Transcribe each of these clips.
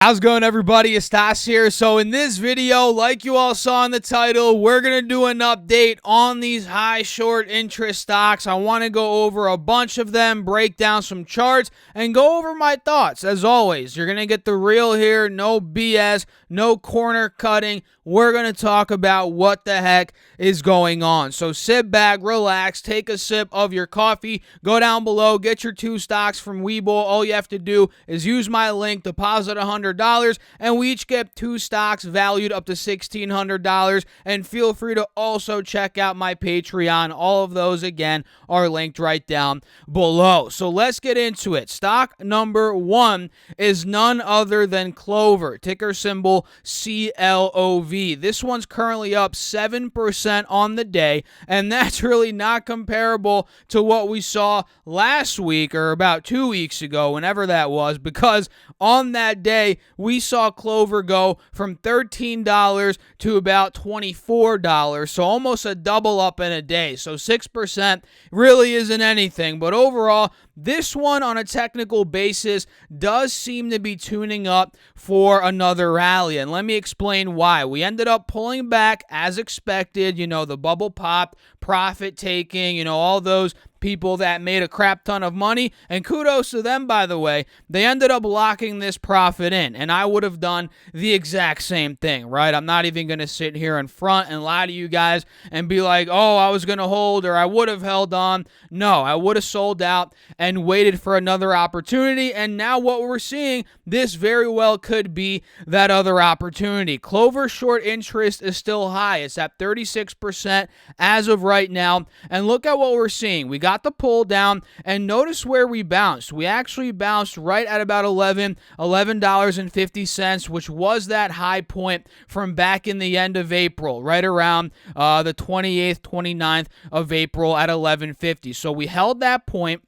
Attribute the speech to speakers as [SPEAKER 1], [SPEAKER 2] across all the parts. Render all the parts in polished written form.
[SPEAKER 1] How's it going, everybody? It's Tas here. So in this video, like you all saw in the title, we're going to do an update on these high short interest stocks. I want to go over a bunch of them, break down some charts, and go over my thoughts. As always, you're going to get the real here, no BS, no corner cutting. We're going to talk about what the heck is going on. So sit back, relax, take a sip of your coffee, go down below, get your 2 stocks from Webull. All you have to do is use my link, deposit $100, and we each get 2 stocks valued up to $1,600. And feel free to also check out my Patreon. All of those, again, are linked right down below. So let's get into it. Stock number 1 is none other than Clover, ticker symbol CLOV. This one's currently up 7% on the day, and that's really not comparable to what we saw last week or about 2 weeks ago, whenever that was, because on that day, we saw Clover go from $13 to about $24, so almost a double up in a day. So 6% really isn't anything, but overall, this one on a technical basis does seem to be tuning up for another rally, and let me explain why. We ended up pulling back as expected, the bubble pop, profit taking, all those people that made a crap ton of money, and kudos to them, by the way. They ended up locking this profit in, and I would have done the exact same thing, right? I'm not even going to sit here in front and lie to you guys and be like, oh, I was going to hold or I would have held on. No, I would have sold out and waited for another opportunity, and now what we're seeing, this very well could be that other opportunity. Clover short interest is still high. It's at 36% as of right now, and look at what we're seeing. We got the pull down, and notice where we bounced. We actually bounced right at about $11.50, which was that high point from back in the end of April, right around the 28th, 29th of April at $11.50. So we held that point,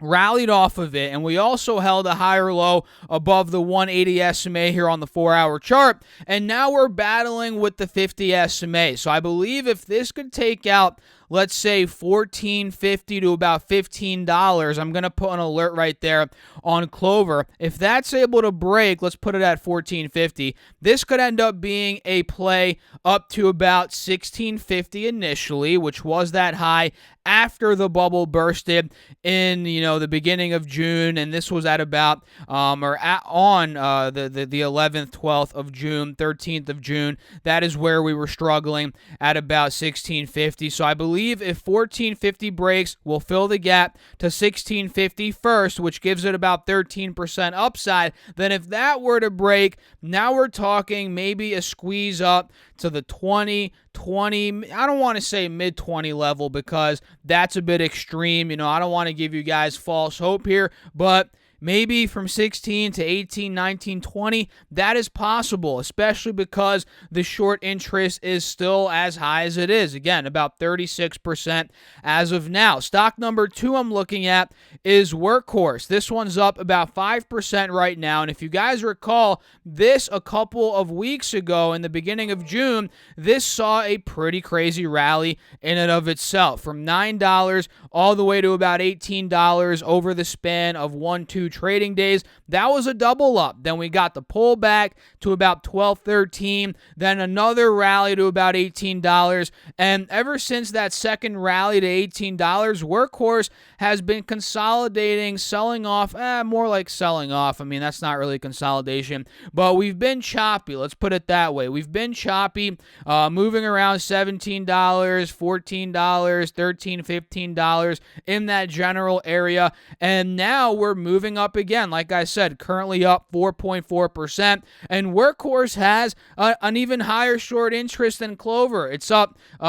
[SPEAKER 1] rallied off of it, and we also held a higher low above the 180 SMA here on the 4-hour chart, and now we're battling with the 50 SMA. So I believe if this could take out, let's say, $14.50 to about $15, I'm going to put an alert right there on Clover. If that's able to break, let's put it at $14.50, this could end up being a play up to about $16.50 initially, which was that high after the bubble bursted in, the beginning of June, and this was at about, the 11th, 12th of June, 13th of June. That is where we were struggling at about $16.50. So I believe if $14.50 breaks, we'll fill the gap to $16.50 first, which gives it about 13% upside. Then if that were to break, now we're talking maybe a squeeze up to the 20, I don't want to say mid-20 level because that's a bit extreme. I don't want to give you guys false hope here, but maybe from 16 to 18, 19, 20, that is possible, especially because the short interest is still as high as it is. Again, about 36% as of now. Stock number 2 I'm looking at is Workhorse. This one's up about 5% right now, and if you guys recall, this a couple of weeks ago in the beginning of June, this saw a pretty crazy rally in and of itself, from $9 all the way to about $18 over the span of 1-2 trading days. That was a double up. Then we got the pullback to about $12, $13, then another rally to about $18, and ever since that second rally to $18, Workhorse has been consolidating, selling off, more like selling off. I mean, that's not really consolidation, but we've been choppy. Let's put it that way. We've been choppy, moving around $17, $14, $13, $15 in that general area, and now we're moving up again. Like I said, currently up 4.4%, and Workhorse has an even higher short interest than Clover. It's up to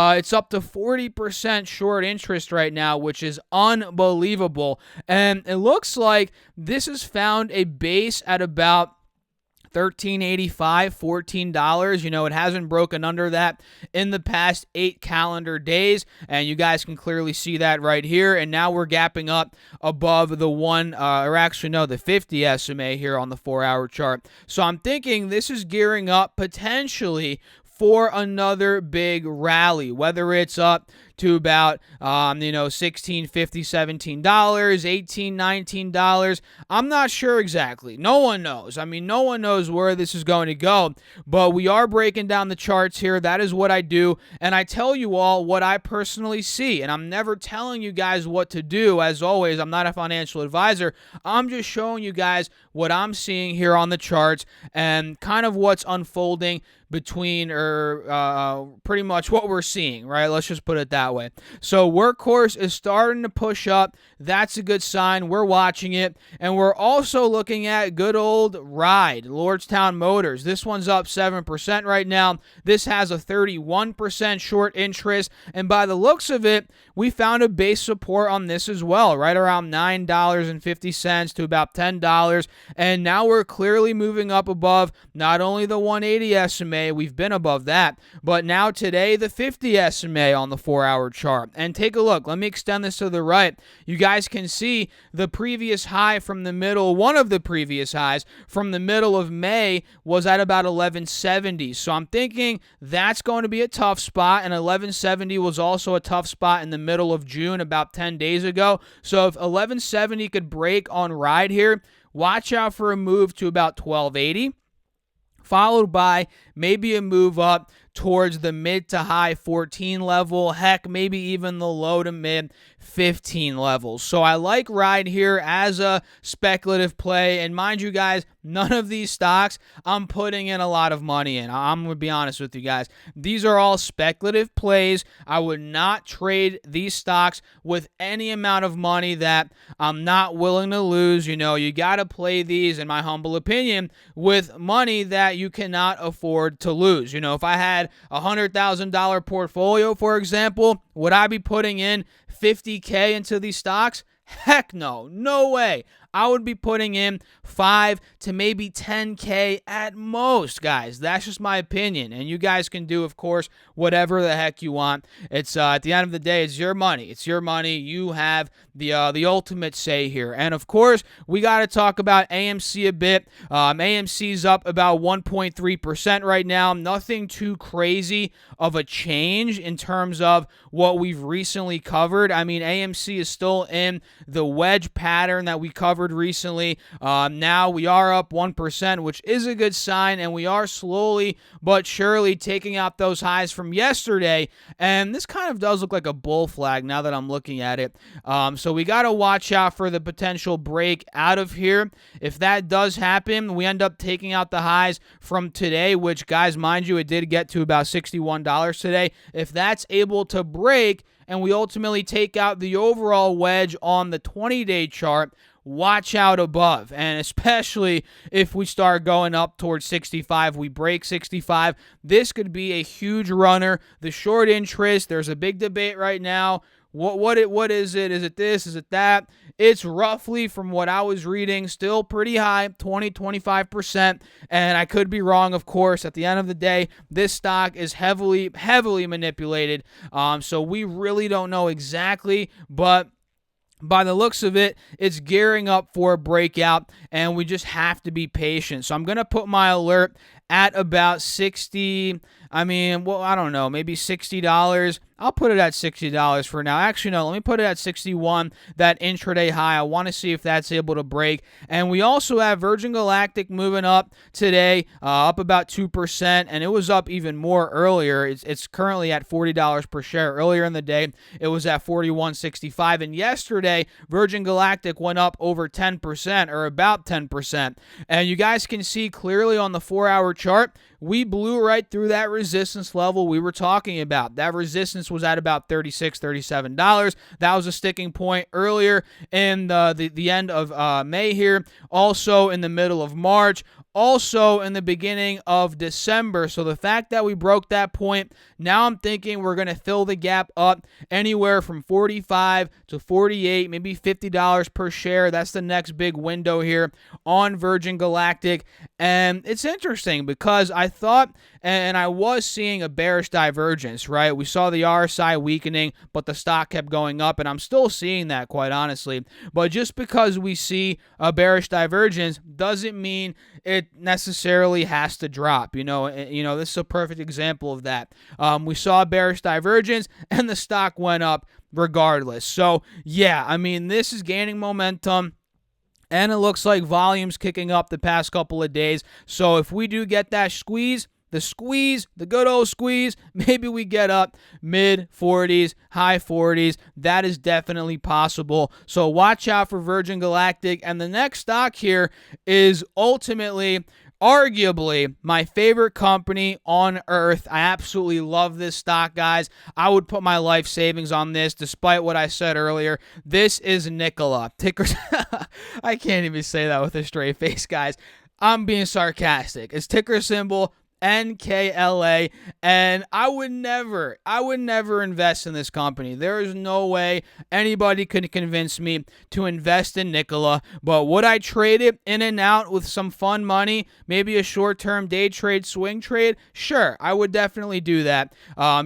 [SPEAKER 1] 40% short interest right now, which is unbelievable, and it looks like this has found a base at about $13.85, $14. It hasn't broken under that in the past 8 calendar days, and you guys can clearly see that right here. And now we're gapping up above the the 50 SMA here on the 4-hour chart. So I'm thinking this is gearing up potentially for another big rally, whether it's up to about, $16.50, $17, $18, $19. I'm not sure exactly. No one knows. I mean, no one knows where this is going to go, but we are breaking down the charts here. That is what I do, and I tell you all what I personally see, and I'm never telling you guys what to do. As always, I'm not a financial advisor. I'm just showing you guys what I'm seeing here on the charts and kind of what's unfolding between pretty much what we're seeing, right? Let's just put it that way. So Workhorse is starting to push up. That's a good sign. We're watching it. And we're also looking at good old Ride, Lordstown Motors. This one's up 7% right now. This has a 31% short interest. And by the looks of it, we found a base support on this as well, right around $9.50 to about $10. And now we're clearly moving up above not only the 180 SMA, we've been above that, but now today the 50 SMA on the 4-hour chart. And take a look. Let me extend this to the right. You guys can see the previous high from the middle, one of the previous highs from the middle of May was at about 1170. So I'm thinking that's going to be a tough spot, and 1170 was also a tough spot in the middle of June about 10 days ago. So if 1170 could break on Ride here, watch out for a move to about 1280. Followed by maybe a move up towards the mid to high 14 level, heck, maybe even the low to mid 15 levels. So I like Ride here as a speculative play. And mind you guys, none of these stocks I'm putting in a lot of money in. I'm going to be honest with you guys. These are all speculative plays. I would not trade these stocks with any amount of money that I'm not willing to lose. You got to play these, in my humble opinion, with money that you cannot afford to lose. If I had a $100,000 portfolio, for example, would I be putting in $50K into these stocks? Heck no. No way. I would be putting in $5 to maybe $10K at most, guys. That's just my opinion. And you guys can do, of course, whatever the heck you want. It's at the end of the day, it's your money. It's your money. You have the ultimate say here. And of course, we got to talk about AMC a bit. AMC's up about 1.3% right now. Nothing too crazy of a change in terms of what we've recently covered. I mean, AMC is still in the wedge pattern that we covered recently. Now we are up 1%, which is a good sign, and we are slowly but surely taking out those highs from yesterday. And this kind of does look like a bull flag now that I'm looking at it. So we got to watch out for the potential break out of here. If that does happen, we end up taking out the highs from today, which, guys, mind you, it did get to about $61 today. If that's able to break and we ultimately take out the overall wedge on the 20-day chart, watch out above. And especially if we start going up towards 65, we break 65, this could be a huge runner. The short interest, there's a big debate right now. What is it? Is it this? Is it that? It's roughly, from what I was reading, still pretty high, 20-25%. And I could be wrong, of course. At the end of the day, this stock is heavily manipulated. So we really don't know exactly, but by the looks of it, it's gearing up for a breakout, and we just have to be patient. So I'm going to put my alert at about 60. I don't know, maybe $60. I'll put it at $60 for now. Actually, no, let me put it at 61, that intraday high. I want to see if that's able to break. And we also have Virgin Galactic moving up today, up about 2%, and it was up even more earlier. It's currently at $40 per share. Earlier in the day, it was at $41.65, and yesterday, Virgin Galactic went up over 10%, or about 10%. And you guys can see clearly on the 4-hour chart, we blew right through that resistance level we were talking about. That resistance was at about $36, $37. That was a sticking point earlier in the end of May here. Also in the middle of March. Also in the beginning of December. So the fact that we broke that point, now I'm thinking we're going to fill the gap up anywhere from $45 to $48, maybe $50 per share. That's the next big window here on Virgin Galactic. And it's interesting because I thought and I was seeing a bearish divergence, right? We saw the RSI weakening, but the stock kept going up, and I'm still seeing that, quite honestly. But just because we see a bearish divergence doesn't mean it necessarily has to drop. This is a perfect example of that. We saw a bearish divergence, and the stock went up regardless. So, yeah, I mean, this is gaining momentum. And it looks like volume's kicking up the past couple of days. So if we do get that squeeze, the good old squeeze, maybe we get up mid 40s, high 40s. That is definitely possible. So watch out for Virgin Galactic. And the next stock here is ultimately, arguably, my favorite company on earth. I absolutely love this stock, guys. I would put my life savings on this, despite what I said earlier. This is Nikola. Tickers. I can't even say that with a straight face, guys. I'm being sarcastic. It's ticker symbol NKLA, and I would never invest in this company. There is no way anybody could convince me to invest in Nikola. But would I trade it in and out with some fun money, maybe a short-term day trade, swing trade? Sure, I would definitely do that.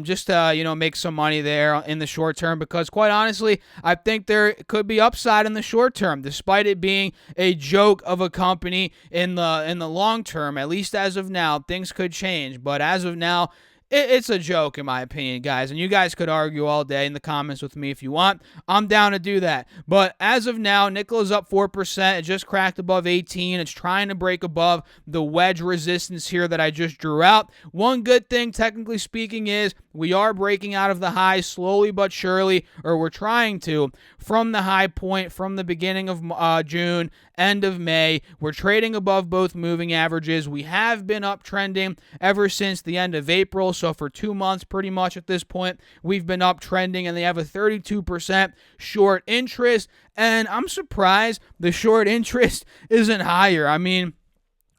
[SPEAKER 1] Just to make some money there in the short term, because quite honestly, I think there could be upside in the short term, despite it being a joke of a company in the long term. At least as of now, things could change, but as of now, it's a joke in my opinion, guys, and you guys could argue all day in the comments with me if you want. I'm down to do that. But as of now, Nikola's up 4%. It just cracked above 18. It's trying to break above the wedge resistance here that I just drew out. One good thing, technically speaking, is we are breaking out of the highs slowly but surely, or we're trying to, from the high point from the beginning of June, end of May. We're trading above both moving averages. We have been uptrending ever since the end of April. So for 2 months, pretty much at this point, we've been uptrending, and they have a 32% short interest. And I'm surprised the short interest isn't higher. I mean,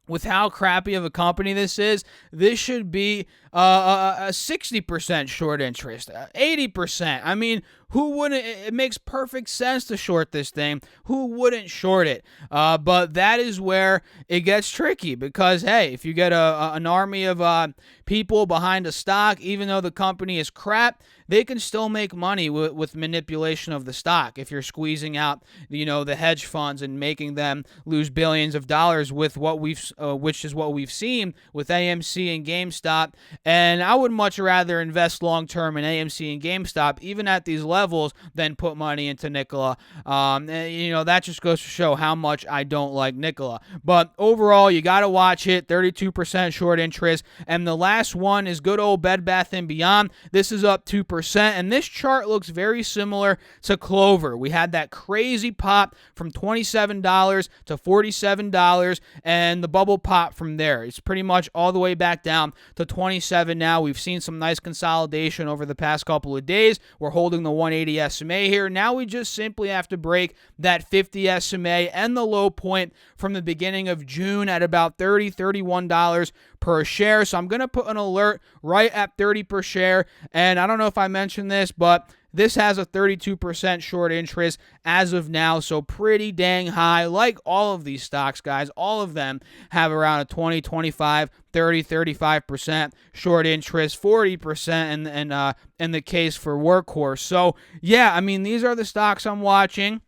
[SPEAKER 1] with how crappy of a company this is, this should be a 60% short interest, 80%. I mean, who wouldn't? It makes perfect sense to short this thing. Who wouldn't short it? But that is where it gets tricky, because, hey, if you get an army of people behind a stock, even though the company is crap, they can still make money with manipulation of the stock. If you're squeezing out, the hedge funds and making them lose billions of dollars with which is what we've seen with AMC and GameStop. And I would much rather invest long-term in AMC and GameStop, even at these levels, than put money into Nikola. That just goes to show how much I don't like Nikola. But overall, you got to watch it. 32% short interest. And the last one is good old Bed Bath & Beyond. This is up 2%. And this chart looks very similar to Clover. We had that crazy pop from $27 to $47, and the bubble pop from there. It's pretty much all the way back down to $27 now. We've seen some nice consolidation over the past couple of days. We're holding the 180 SMA here. Now we just simply have to break that 50 SMA and the low point from the beginning of June at about $30, $31 per share. So I'm going to put an alert right at 30 per share. And I don't know if I mentioned this, but this has a 32% short interest as of now, so pretty dang high. Like all of these stocks, guys, all of them have around a 20, 25, 30, 35% short interest, 40% in the case for Workhorse. So, yeah, I mean, these are the stocks I'm watching.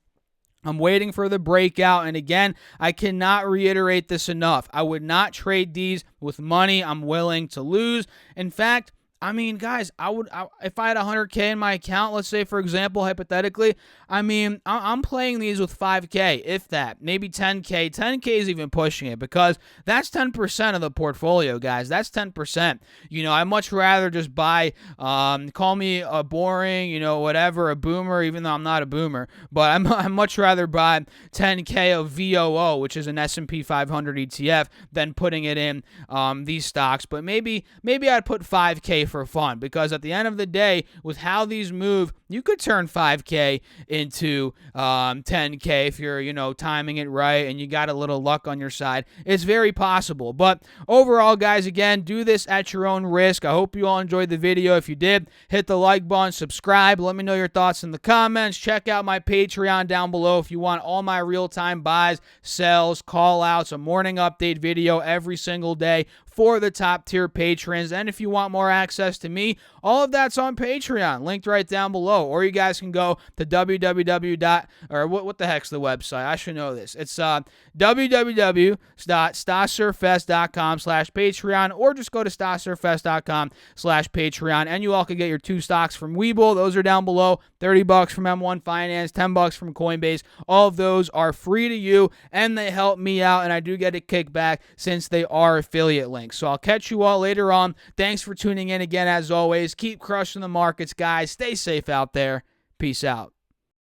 [SPEAKER 1] I'm waiting for the breakout, and again, I cannot reiterate this enough. I would not trade these with money I'm willing to lose. In fact, I mean, guys, if I had 100K in my account, let's say, for example, hypothetically, I mean, I'm playing these with 5K, if that, maybe 10K. 10K is even pushing it, because that's 10% of the portfolio, guys. That's 10%. I'd much rather just buy, call me a boring, whatever, a boomer, even though I'm not a boomer, but I'd much rather buy 10K of VOO, which is an S&P 500 ETF, than putting it in these stocks. But maybe I'd put 5K for fun, because at the end of the day, with how these move, you could turn 5K into 10K if you're, timing it right and you got a little luck on your side. It's very possible. But overall, guys, again, do this at your own risk. I hope you all enjoyed the video. If you did, hit the like button, subscribe. Let me know your thoughts in the comments. Check out my Patreon down below if you want all my real-time buys, sells, call-outs, a morning update video every single day for the top tier patrons. And if you want more access to me, all of that's on Patreon, linked right down below. Or you guys can go to what the heck's the website? I should know this. It's www.stossurfest.com/Patreon, or just go to stossurfest.com/Patreon, and you all can get your 2 stocks from Webull. Those are down below. $30 from M1 Finance, $10 from Coinbase. All of those are free to you, and they help me out, and I do get a kickback since they are affiliate links. So I'll catch you all later on. Thanks for tuning in again, as always. Keep crushing the markets, guys. Stay safe out there. Peace out.